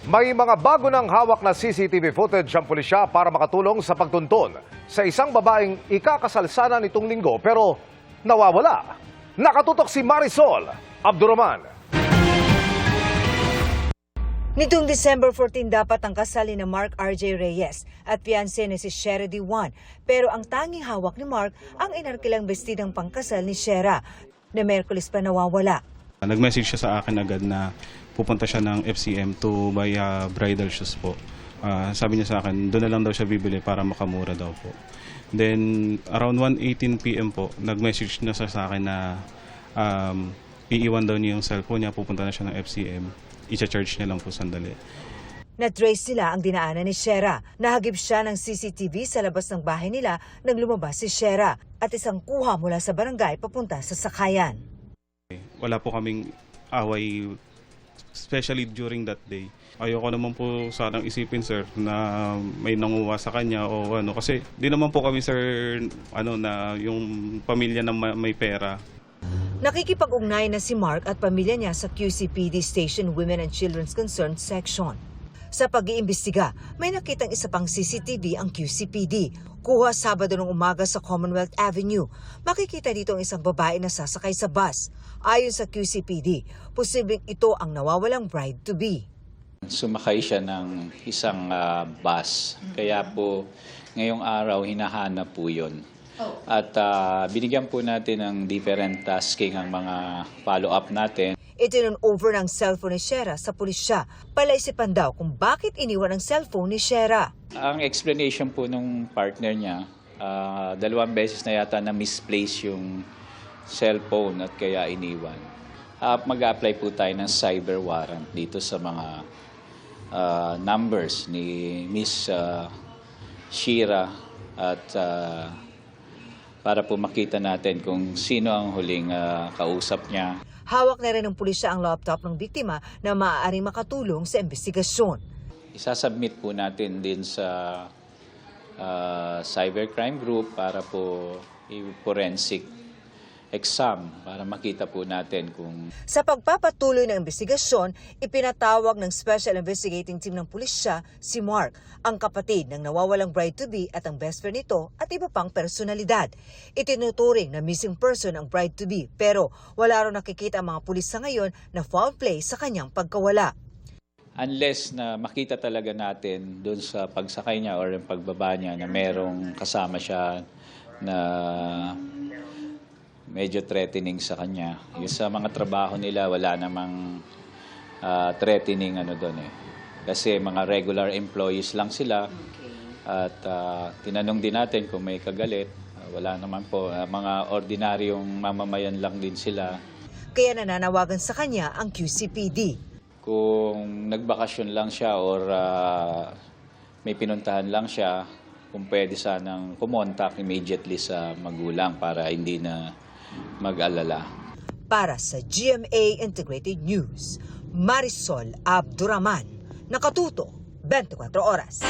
May mga bago ng hawak na CCTV footage ang pulisya para makatulong sa pagtunton sa isang babaeng ikakasal sana nitong linggo pero nawawala. Nakatutok si Marisol Abduraman. Nitong December 14 dapat ang kasal ni Mark R.J. Reyes at fiancé ni si Shera D1. Pero ang tanging hawak ni Mark ang inarkilang bestidang pangkasal ni Shera na Miyerkules pa nawawala. Nag-message siya sa akin agad na pupunta siya ng FCM to buy bridal shoes po. Sabi niya sa akin, doon na lang daw siya bibili para makamura daw po. Then around 1:18 PM po, nag-message na siya sa akin na iiwan daw niya yung cellphone niya, pupunta na siya ng FCM. I-charge niya lang po sandali. Na-trace nila ang dinaanan ni Shera. Nahagip siya ng CCTV sa labas ng bahay nila nang lumabas si Shera at isang kuha mula sa barangay papunta sa sakayan. Wala po kaming away, especially during that day. Ayoko naman po sanang isipin, sir, na may nanguha sa kanya o ano. Kasi di naman po kami, sir, na yung pamilya na may pera. Nakikipag-ugnay na si Mark at pamilya niya sa QCPD Station Women and Children's Concerned Section. Sa pag-iimbestiga, may nakitang isa pang CCTV ang QCPD. Kuha Sabado ng umaga sa Commonwealth Avenue. Makikita dito ang isang babae na sasakay sa bus. Ayon sa QCPD, posibleng ito ang nawawalang bride-to-be. Sumakay siya ng isang bus. Kaya po ngayong araw hinahanap po yun. At binigyan po natin ng different tasking ang mga follow-up natin. Itinun over ng cellphone ni Shera sa pulisya. Palaisipan daw kung bakit iniwan ang cellphone ni Shera. Ang explanation po ng partner niya, 2 beses na yata na misplace yung cellphone at kaya iniwan. Mag-a-apply po tayo ng cyber warrant dito sa mga numbers ni Miss Shira at para po makita natin kung sino ang huling kausap niya. Hawak na rin ng pulisya ang laptop ng biktima na maaaring makatulong sa investigasyon. Isasubmit po natin din sa cybercrime group para po i-forensic exam para makita po natin kung... Sa pagpapatuloy ng investigasyon, ipinatawag ng Special Investigating Team ng pulisya si Mark, ang kapatid ng nawawalang bride-to-be at ang best friend nito at iba pang personalidad. Itinuturing na missing person ang bride-to-be pero wala raw nakikita ang mga pulis sa ngayon na foul play sa kanyang pagkawala. Unless na makita talaga natin doon sa pagsakay niya or yung pagbaba niya na merong kasama siya na medyo threatening sa kanya. Yung sa mga trabaho nila, wala namang threatening doon eh. Kasi mga regular employees lang sila. At tinanong din natin kung may kagalit. Wala naman po. Mga ordinaryong mamamayan lang din sila. Kaya nananawagan sa kanya ang QCPD. Kung nagbakasyon lang siya or may pinuntahan lang siya, kung pwede sanang kumontak immediately sa magulang para hindi na mag-alala. Para sa GMA Integrated News, Marisol Abduraman, Nakatuto, 24 Oras.